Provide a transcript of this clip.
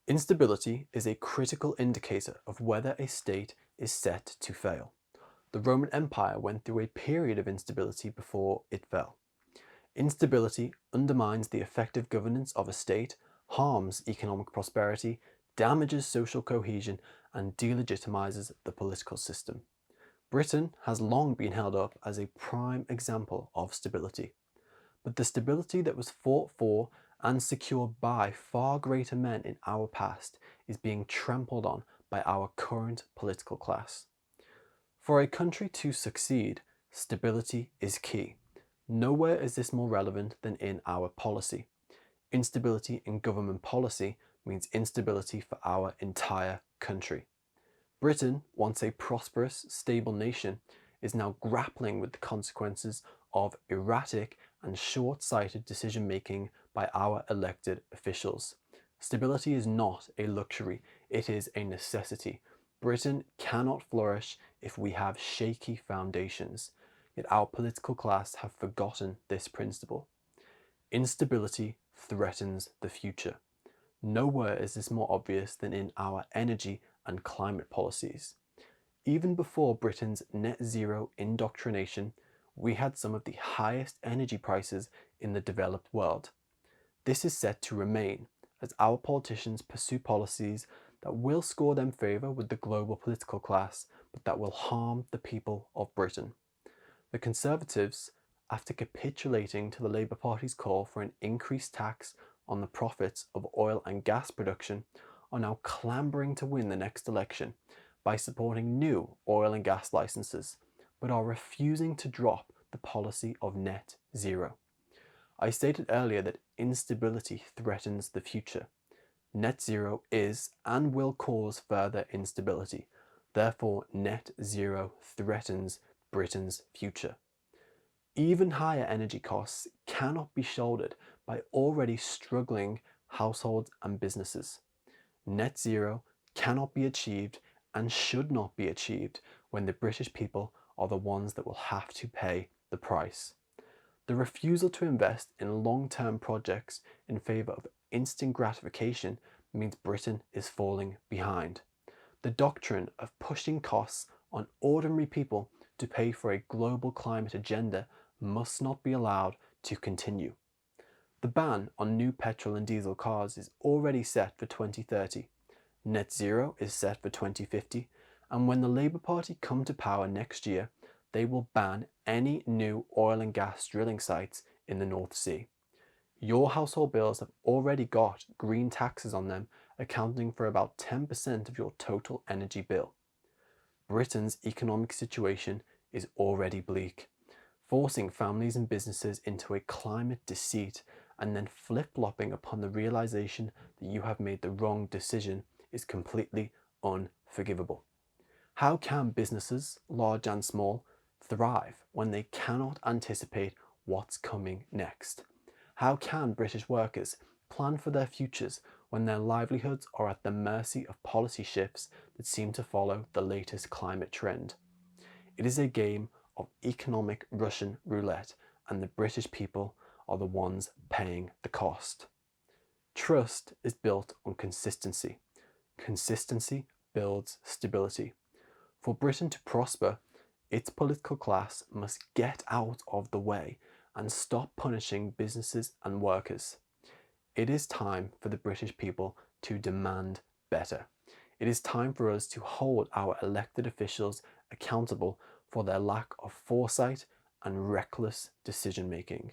Instability is a critical indicator of whether a state is set to fail. The Roman Empire went through a period of instability before it fell. Instability undermines the effective governance of a state, harms economic prosperity, damages social cohesion, and delegitimizes the political system. Britain has long been held up as a prime example of stability. But the stability that was fought for and secured by far greater men in our past is being trampled on by our current political class. For a country to succeed, stability is key. Nowhere is this more relevant than in our policy. Instability in government policy means instability for our entire country. Britain, once a prosperous, stable nation, is now grappling with the consequences of erratic and short-sighted decision-making by our elected officials. Stability is not a luxury, it is a necessity. Britain cannot flourish if we have shaky foundations, yet our political class have forgotten this principle. Instability threatens the future. Nowhere is this more obvious than in our energy and climate policies. Even before Britain's net zero indoctrination, we had some of the highest energy prices in the developed world. This is set to remain as our politicians pursue policies that will score them favour with the global political class, but that will harm the people of Britain. The Conservatives, after capitulating to the Labour Party's call for an increased tax on the profits of oil and gas production, are now clambering to win the next election by supporting new oil and gas licenses, but are refusing to drop the policy of net zero. I stated earlier that instability threatens the future. Net zero is and will cause further instability. Therefore, net zero threatens Britain's future. Even higher energy costs cannot be shouldered by already struggling households and businesses. Net zero cannot be achieved and should not be achieved when the British people are the ones that will have to pay the price. The refusal to invest in long-term projects in favour of instant gratification means Britain is falling behind. The doctrine of pushing costs on ordinary people to pay for a global climate agenda must not be allowed to continue. The ban on new petrol and diesel cars is already set for 2030. Net zero is set for 2050, and when the Labour Party come to power next year, they will ban any new oil and gas drilling sites in the North Sea. Your household bills have already got green taxes on them, accounting for about 10% of your total energy bill. Britain's economic situation is already bleak, forcing families and businesses into a climate deceit and then flip-flopping upon the realization that you have made the wrong decision is completely unforgivable. How can businesses, large and small, thrive when they cannot anticipate what's coming next? How can British workers plan for their futures when their livelihoods are at the mercy of policy shifts that seem to follow the latest climate trend? It is a game of economic Russian roulette, and the British people are the ones paying the cost. Trust is built on consistency. Consistency builds stability. For Britain to prosper, its political class must get out of the way and stop punishing businesses and workers. It is time for the British people to demand better. It is time for us to hold our elected officials accountable for their lack of foresight and reckless decision making.